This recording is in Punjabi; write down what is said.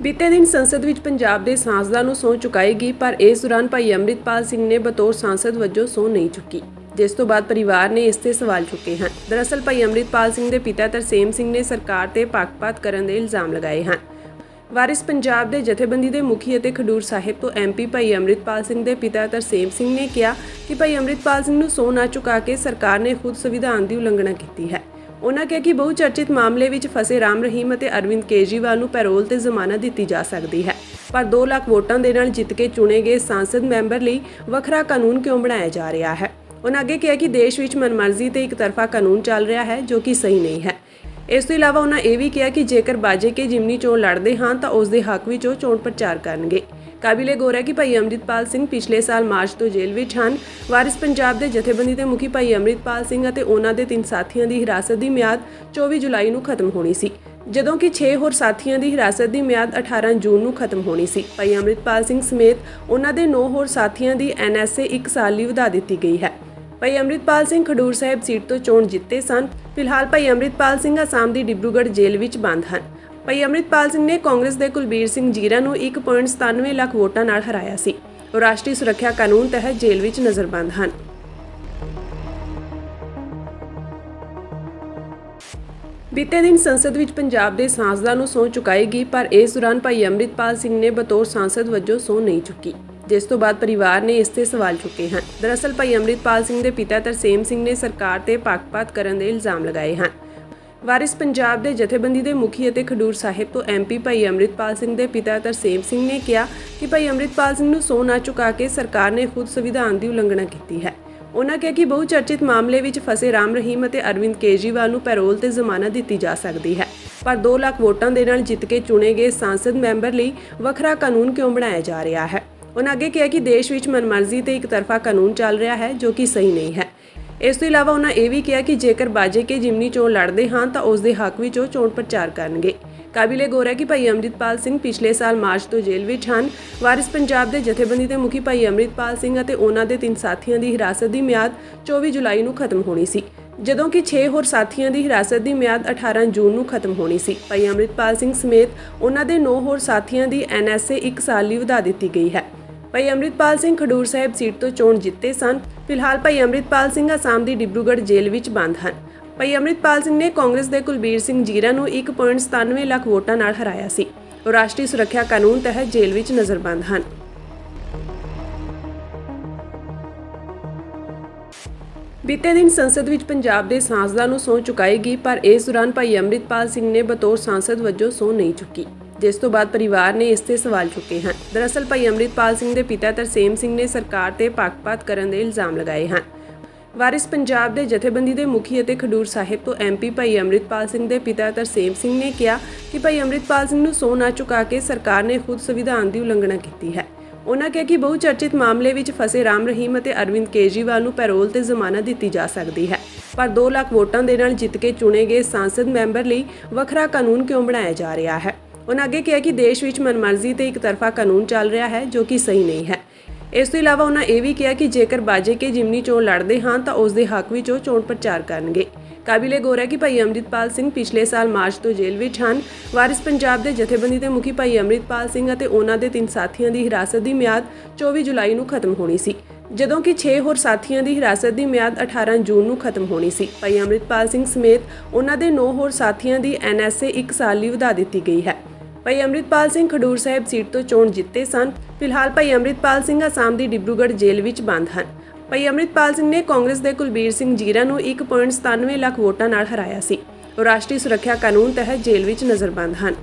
ਬੀਤੇ ਦਿਨ ਸੰਸਦ ਵਿੱਚ ਪੰਜਾਬ ਦੇ ਸਾਂਸਦਾਂ ਨੂੰ ਸਹੁੰ ਚੁਕਾਏਗੀ, ਪਰ ਇਸ ਦੌਰਾਨ ਭਾਈ ਅੰਮ੍ਰਿਤਪਾਲ ਸਿੰਘ ਨੇ ਬਤੌਰ ਸਾਂਸਦ ਵਜੋਂ ਸਹੁੰ ਨਹੀਂ ਚੁੱਕੀ, ਜਿਸ ਤੋਂ ਬਾਅਦ ਪਰਿਵਾਰ ਨੇ ਇਸ ਤੇ ਸਵਾਲ ਚੁੱਕੇ ਹਨ। ਦਰਅਸਲ ਭਾਈ ਅੰਮ੍ਰਿਤਪਾਲ ਸਿੰਘ ਦੇ ਪਿਤਾ ਤਰਸੇਮ ਸਿੰਘ ਨੇ ਸਰਕਾਰ ਤੇ ਪੱਖਪਾਤ ਕਰਨ ਦੇ ਇਲਜ਼ਾਮ ਲਗਾਏ ਹਨ। ਵਾਰਿਸ ਪੰਜਾਬ ਦੇ ਜਥੇਬੰਦੀ ਦੇ ਮੁਖੀ ਅਤੇ ਖਡੂਰ ਸਾਹਿਬ ਤੋਂ ਐਮਪੀ ਭਾਈ ਅੰਮ੍ਰਿਤਪਾਲ ਸਿੰਘ ਦੇ ਪਿਤਾ ਤਰਸੇਮ ਸਿੰਘ ਨੇ ਕਿਹਾ ਕਿ ਭਾਈ ਅੰਮ੍ਰਿਤਪਾਲ ਸਿੰਘ ਨੂੰ ਸਹੁੰ ਨਾ ਚੁਕਾ ਕੇ ਸਰਕਾਰ ਨੇ ਖੁਦ ਸੰਵਿਧਾਨ ਦੀ ਉਲੰਘਣਾ ਕੀਤੀ ਹੈ। ਉਨ੍ਹਾਂ ਕਿਹਾ ਕਿ ਬਹੁ ਚਰਚਿਤ ਮਾਮਲੇ ਵਿੱਚ ਫਸੇ ਰਾਮ ਰਹੀਮ ਅਤੇ ਅਰਵਿੰਦ ਕੇਜਰੀਵਾਲ ਨੂੰ ਪੈਰੋਲ ਤੇ ਜ਼ਮਾਨਤ ਦਿੱਤੀ ਜਾ ਸਕਦੀ ਹੈ, ਪਰ 2 ਲੱਖ ਵੋਟਾਂ ਦੇ ਨਾਲ ਜਿੱਤ ਕੇ ਚੁਣੇ ਗਏ ਸੰਸਦ ਮੈਂਬਰ ਲਈ ਵੱਖਰਾ ਕਾਨੂੰਨ ਕਿਉਂ ਬਣਾਇਆ ਜਾ ਰਿਹਾ ਹੈ। ਉਨ੍ਹਾਂ ਅੱਗੇ ਕਿਹਾ ਕਿ ਦੇਸ਼ ਵਿੱਚ ਮਨਮਰਜ਼ੀ ਤੇ ਇੱਕ ਤਰਫਾ ਕਾਨੂੰਨ ਚੱਲ ਰਿਹਾ ਹੈ, ਜੋ ਕਿ ਸਹੀ ਨਹੀਂ ਹੈ। ਇਸ ਤੋਂ ਇਲਾਵਾ ਉਨ੍ਹਾਂ ਇਹ ਵੀ ਕਿਹਾ ਕਿ ਜੇਕਰ ਬਾਜੇ ਕੇ ਜਿਮਨੀ ਚੋਣ ਲੜਦੇ ਹਨ ਤਾਂ ਉਸ ਦੇ ਹੱਕ ਵਿੱਚ ਉਹ ਚੋਣ ਪ੍ਰਚਾਰ ਕਰਨਗੇ। ਕਾਬਿਲੇ-ਗੌਰ ਹੈ ਕਿ ਭਾਈ ਅੰਮ੍ਰਿਤਪਾਲ ਸਿੰਘ ਪਿਛਲੇ ਸਾਲ ਮਾਰਚ ਤੋਂ ਜੇਲ੍ਹ ਵਿੱਚ ਹਨ। ਵਾਰਿਸ ਪੰਜਾਬ ਦੇ ਜਥੇਬੰਦੀ ਦੇ ਮੁਖੀ ਭਾਈ ਅੰਮ੍ਰਿਤਪਾਲ ਸਿੰਘ ਅਤੇ ਉਹਨਾਂ ਦੇ 3 ਸਾਥੀਆਂ ਦੀ ਹਿਰਾਸਤ ਦੀ ਮਿਆਦ 24 ਜੁਲਾਈ ਨੂੰ ਖਤਮ ਹੋਣੀ ਸੀ, ਜਦੋਂ ਕਿ 6 ਹੋਰ ਸਾਥੀਆਂ ਦੀ ਹਿਰਾਸਤ ਦੀ ਮਿਆਦ 18 ਜੂਨ ਨੂੰ ਖਤਮ ਹੋਣੀ ਸੀ। ਭਾਈ ਅੰਮ੍ਰਿਤਪਾਲ ਸਿੰਘ ਸਮੇਤ ਉਹਨਾਂ ਦੇ 9 ਹੋਰ ਸਾਥੀਆਂ ਦੀ NSA 1 ਸਾਲ ਲਈ ਵਧਾ ਦਿੱਤੀ ਗਈ ਹੈ। ਭਾਈ ਅੰਮ੍ਰਿਤਪਾਲ ਸਿੰਘ ਖਡੂਰ ਸਾਹਿਬ ਸੀਟ ਤੋਂ ਚੋਣ ਜਿੱਤੇ ਸਨ। ਫਿਲਹਾਲ ਭਾਈ ਅੰਮ੍ਰਿਤਪਾਲ ਸਿੰਘ ਅਸਾਮ ਦੀ ਡਿਬਰੂਗੜ੍ਹ ਜੇਲ੍ਹ ਵਿੱਚ ਬੰਦ ਹਨ। ਭਾਈ ਅੰਮ੍ਰਿਤਪਾਲ ਸਿੰਘ ਨੇ ਕਾਂਗਰਸ ਦੇ ਕੁਲਬੀਰ ਸਿੰਘ ਜੀਰਾ ਨੂੰ 1.97 ਲੱਖ ਵੋਟਾਂ ਨਾਲ ਹਰਾਇਆ ਸੀ। ਉਹ ਰਾਸ਼ਟਰੀ ਸੁਰੱਖਿਆ ਕਾਨੂੰਨ ਤਹਿਤ ਜੇਲ੍ਹ ਵਿੱਚ ਨਜ਼ਰਬੰਦ ਹਨ। ਬੀਤੇ ਦਿਨ ਸੰਸਦ ਵਿੱਚ ਪੰਜਾਬ ਦੇ ਸਾਂਸਦਾਂ ਨੂੰ ਸਹੁੰ ਚੁਕਾਏਗੀ, ਪਰ ਇਸ ਦੌਰਾਨ ਭਾਈ ਅੰਮ੍ਰਿਤਪਾਲ ਸਿੰਘ ਨੇ ਬਤੌਰ ਸਾਂਸਦ ਵਜੋਂ ਸਹੁੰ ਨਹੀਂ ਚੁੱਕੀ, ਜਿਸ ਤੋਂ ਬਾਅਦ ਪਰਿਵਾਰ ਨੇ ਇਸ ਤੇ ਸਵਾਲ ਚੁੱਕੇ ਹਨ। ਦਰਅਸਲ ਭਾਈ ਅੰਮ੍ਰਿਤਪਾਲ ਸਿੰਘ ਦੇ ਪਿਤਾ ਤਰਸੇਮ ਸਿੰਘ ਨੇ ਸਰਕਾਰ ਤੇ ਪੱਖਪਾਤ ਕਰਨ ਦੇ ਇਲਜ਼ਾਮ ਲਗਾਏ ਹਨ। ਵਾਰਿਸ ਪੰਜਾਬ ਦੇ ਜਥੇਬੰਦੀ ਦੇ ਮੁਖੀ ਅਤੇ ਖਡੂਰ ਸਾਹਿਬ ਤੋਂ ਐਮਪੀ ਭਾਈ ਅੰਮ੍ਰਿਤਪਾਲ ਸਿੰਘ ਦੇ ਪਿਤਾ ਤਰਸੇਮ ਸਿੰਘ ਨੇ ਕਿਹਾ ਕਿ ਭਾਈ ਅੰਮ੍ਰਿਤਪਾਲ ਸਿੰਘ ਨੂੰ ਸਹੁੰ ਨਾ ਚੁਕਾ ਕੇ ਸਰਕਾਰ ਨੇ ਖੁਦ ਸੰਵਿਧਾਨ ਦੀ ਉਲੰਘਣਾ ਕੀਤੀ ਹੈ। ਉਨ੍ਹਾਂ ਕਿਹਾ ਕਿ ਬਹੁ ਚਰਚਿਤ ਮਾਮਲੇ ਵਿੱਚ ਫਸੇ ਰਾਮ ਰਹੀਮ ਅਤੇ ਅਰਵਿੰਦ ਕੇਜਰੀਵਾਲ ਨੂੰ ਪੈਰੋਲ ਤੇ ਜ਼ਮਾਨਤ ਦਿੱਤੀ ਜਾ ਸਕਦੀ ਹੈ, ਪਰ 2 ਲੱਖ ਵੋਟਾਂ ਦੇ ਨਾਲ ਜਿੱਤ ਕੇ ਚੁਣੇ ਗਏ ਸੰਸਦ ਮੈਂਬਰ ਲਈ ਵੱਖਰਾ ਕਾਨੂੰਨ ਕਿਉਂ ਬਣਾਇਆ ਜਾ ਰਿਹਾ ਹੈ। ਉਨ੍ਹਾਂ ਅੱਗੇ ਕਿਹਾ ਕਿ ਦੇਸ਼ ਵਿੱਚ ਮਨਮਰਜ਼ੀ ਤੇ ਇੱਕ ਤਰਫਾ ਕਾਨੂੰਨ ਚੱਲ ਰਿਹਾ ਹੈ, ਜੋ ਕਿ ਸਹੀ ਨਹੀਂ ਹੈ। ਇਸ ਤੋਂ ਇਲਾਵਾ ਉਨ੍ਹਾਂ ਇਹ ਵੀ ਕਿਹਾ ਕਿ ਜੇਕਰ ਬਾਜੇ ਕੇ ਜਿਮਨੀ ਚੋਣ ਲੜਦੇ ਹਨ ਤਾਂ ਉਸ ਦੇ ਹੱਕ ਵਿੱਚ ਉਹ ਚੋਣ ਪ੍ਰਚਾਰ ਕਰਨਗੇ। ਕਾਬਿਲੇ-ਗੌਰ ਹੈ ਕਿ ਭਾਈ ਅੰਮ੍ਰਿਤਪਾਲ ਸਿੰਘ ਪਿਛਲੇ ਸਾਲ ਮਾਰਚ ਤੋਂ ਜੇਲ੍ਹ ਵਿੱਚ ਹਨ। ਵਾਰਿਸ ਪੰਜਾਬ ਦੇ ਜਥੇਬੰਦੀ ਦੇ ਮੁਖੀ ਭਾਈ ਅੰਮ੍ਰਿਤਪਾਲ ਸਿੰਘ ਅਤੇ ਉਹਨਾਂ ਦੇ 3 ਸਾਥੀਆਂ ਦੀ ਹਿਰਾਸਤ ਦੀ ਮਿਆਦ 24 ਜੁਲਾਈ ਨੂੰ ਖਤਮ ਹੋਣੀ ਸੀ, ਜਦੋਂ ਕਿ 6 ਹੋਰ ਸਾਥੀਆਂ ਦੀ ਹਿਰਾਸਤ ਦੀ ਮਿਆਦ 18 ਜੂਨ ਨੂੰ ਖਤਮ ਹੋਣੀ ਸੀ। ਭਾਈ ਅੰਮ੍ਰਿਤਪਾਲ ਸਿੰਘ ਸਮੇਤ ਉਹਨਾਂ ਦੇ 9 ਹੋਰ ਸਾਥੀਆਂ ਦੀ NSA 1 ਸਾਲ ਲਈ ਵਧਾ ਦਿੱਤੀ ਗਈ ਹੈ। ਭਾਈ ਅੰਮ੍ਰਿਤਪਾਲ ਸਿੰਘ ਖਡੂਰ ਸਾਹਿਬ ਸੀਟ ਤੋਂ ਚੋਣ ਜਿੱਤੇ ਸਨ। ਫਿਲਹਾਲ ਭਾਈ ਅੰਮ੍ਰਿਤਪਾਲ ਸਿੰਘ ਅਸਾਮ ਦੀ ਡਿਬਰੂਗੜ੍ਹ ਜੇਲ੍ਹ ਵਿੱਚ ਬੰਦ ਹਨ। ਭਾਈ ਅੰਮ੍ਰਿਤਪਾਲ ਸਿੰਘ ਨੇ ਕਾਂਗਰਸ ਦੇ ਕੁਲਬੀਰ ਸਿੰਘ ਜੀਰਾ ਨੂੰ 1.97 ਲੱਖ ਵੋਟਾਂ ਨਾਲ ਹਰਾਇਆ ਸੀ। ਉਹ ਰਾਸ਼ਟਰੀ ਸੁਰੱਖਿਆ ਕਾਨੂੰਨ ਤਹਿਤ ਜੇਲ੍ਹ ਵਿੱਚ ਨਜ਼ਰਬੰਦ ਹਨ। ਬੀਤੇ ਦਿਨ ਸੰਸਦ ਵਿੱਚ ਪੰਜਾਬ ਦੇ ਸਾਂਸਦਾਂ ਨੂੰ ਸਹੁੰ ਚੁਕਾਏਗੀ, ਪਰ ਇਸ ਦੌਰਾਨ ਭਾਈ ਅੰਮ੍ਰਿਤਪਾਲ ਸਿੰਘ ਨੇ ਬਤੌਰ ਸਾਂਸਦ ਵਜੋਂ ਸਹੁੰ ਨਹੀਂ ਚੁੱਕੀ, ਜਿਸ ਤੋਂ ਬਾਅਦ ਪਰਿਵਾਰ ਨੇ ਇਸ ਤੇ ਸਵਾਲ ਚੁੱਕੇ ਹਨ। ਦਰਅਸਲ ਭਾਈ ਅੰਮ੍ਰਿਤਪਾਲ ਸਿੰਘ ਦੇ ਪਿਤਾ ਤਰਸੇਮ ਸਿੰਘ ਨੇ ਸਰਕਾਰ ਤੇ ਪੱਖਪਾਤ ਕਰਨ ਦੇ ਇਲਜ਼ਾਮ ਲਗਾਏ ਹਨ। ਵਾਰਿਸ ਪੰਜਾਬ ਦੇ ਜਥੇਬੰਦੀ ਦੇ ਮੁਖੀ ਅਤੇ ਖਡੂਰ ਸਾਹਿਬ ਤੋਂ ਐਮਪੀ ਭਾਈ ਅੰਮ੍ਰਿਤਪਾਲ ਸਿੰਘ ਦੇ ਪਿਤਾ ਤਰਸੇਮ ਸਿੰਘ ਨੇ ਕਿਹਾ ਕਿ ਭਾਈ ਅੰਮ੍ਰਿਤਪਾਲ ਸਿੰਘ ਨੂੰ ਸਹੁੰ ਨਾ ਚੁਕਾ ਕੇ ਸਰਕਾਰ ਨੇ ਖੁਦ ਸੰਵਿਧਾਨ ਦੀ ਉਲੰਘਣਾ ਕੀਤੀ ਹੈ। ਉਨ੍ਹਾਂ ਕਿਹਾ ਕਿ ਬਹੁ ਚਰਚਿਤ ਮਾਮਲੇ ਵਿੱਚ ਫਸੇ ਰਾਮ ਰਹੀਮ ਅਤੇ ਅਰਵਿੰਦ ਕੇਜਰੀਵਾਲ ਨੂੰ ਪੈਰੋਲ ਤੇ ਜ਼ਮਾਨਤ ਦਿੱਤੀ ਜਾ ਸਕਦੀ ਹੈ, ਪਰ 2 ਲੱਖ ਵੋਟਾਂ ਦੇ ਨਾਲ ਜਿੱਤ ਕੇ ਚੁਣੇ ਗਏ ਸੰਸਦ ਮੈਂਬਰ ਲਈ ਵੱਖਰਾ ਕਾਨੂੰਨ ਕਿਉਂ ਬਣਾਇਆ ਜਾ ਰਿਹਾ ਹੈ। ਉਨ੍ਹਾਂ ਅੱਗੇ ਕਿਹਾ ਕਿ ਦੇਸ਼ ਵਿੱਚ ਮਨਮਰਜ਼ੀ ਤੇ ਇੱਕ ਤਰਫਾ ਕਾਨੂੰਨ ਚੱਲ ਰਿਹਾ ਹੈ, ਜੋ ਕਿ ਸਹੀ ਨਹੀਂ ਹੈ। ਇਸ ਤੋਂ ਇਲਾਵਾ ਉਨ੍ਹਾਂ ਇਹ ਵੀ ਕਿਹਾ ਕਿ ਜੇਕਰ ਬਾਜੇ ਕੇ ਜਿਮਨੀ ਚੋਣ ਲੜਦੇ ਹਨ ਤਾਂ ਉਸ ਦੇ ਹੱਕ ਵਿੱਚ ਉਹ ਚੋਣ ਪ੍ਰਚਾਰ ਕਰਨਗੇ। ਕਾਬਿਲੇ-ਗੌਰ ਹੈ ਕਿ ਭਾਈ ਅੰਮ੍ਰਿਤਪਾਲ ਸਿੰਘ ਪਿਛਲੇ ਸਾਲ ਮਾਰਚ ਤੋਂ ਜੇਲ੍ਹ ਵਿੱਚ ਹਨ। ਵਾਰਿਸ ਪੰਜਾਬ ਦੇ ਜਥੇਬੰਦੀ ਦੇ ਮੁਖੀ ਭਾਈ ਅੰਮ੍ਰਿਤਪਾਲ ਸਿੰਘ ਅਤੇ ਉਹਨਾਂ ਦੇ 3 ਸਾਥੀਆਂ ਦੀ ਹਿਰਾਸਤ ਦੀ ਮਿਆਦ 24 ਜੁਲਾਈ ਨੂੰ ਖਤਮ ਹੋਣੀ ਸੀ, ਜਦੋਂ ਕਿ 6 ਹੋਰ ਸਾਥੀਆਂ ਦੀ ਹਿਰਾਸਤ ਦੀ ਮਿਆਦ 18 ਜੂਨ ਨੂੰ ਖਤਮ ਹੋਣੀ ਸੀ। ਭਾਈ ਅੰਮ੍ਰਿਤਪਾਲ ਸਿੰਘ ਸਮੇਤ ਉਹਨਾਂ ਦੇ 9 ਹੋਰ ਸਾਥੀਆਂ ਦੀ NSA 1 ਸਾਲ ਲਈ ਵਧਾ ਦਿੱਤੀ ਗਈ ਹੈ। ਭਾਈ ਅੰਮ੍ਰਿਤਪਾਲ ਸਿੰਘ ਖਡੂਰ ਸਾਹਿਬ ਸੀਟ ਤੋਂ ਚੋਣ ਜਿੱਤੇ ਸਨ। ਫਿਲਹਾਲ ਭਾਈ ਅੰਮ੍ਰਿਤਪਾਲ ਸਿੰਘ ਅਸਾਮ ਦੀ ਡਿਬਰੂਗੜ੍ਹ ਜੇਲ੍ਹ ਵਿੱਚ ਬੰਦ ਹਨ। ਭਾਈ ਅੰਮ੍ਰਿਤਪਾਲ ਸਿੰਘ ਨੇ ਕਾਂਗਰਸ ਦੇ ਕੁਲਬੀਰ ਸਿੰਘ ਜੀਰਾ ਨੂੰ 1.97 ਲੱਖ ਵੋਟਾਂ ਨਾਲ ਹਰਾਇਆ ਸੀ। ਉਹ ਰਾਸ਼ਟਰੀ ਸੁਰੱਖਿਆ ਕਾਨੂੰਨ ਤਹਿਤ ਜੇਲ੍ਹ ਵਿੱਚ ਨਜ਼ਰਬੰਦ ਹਨ।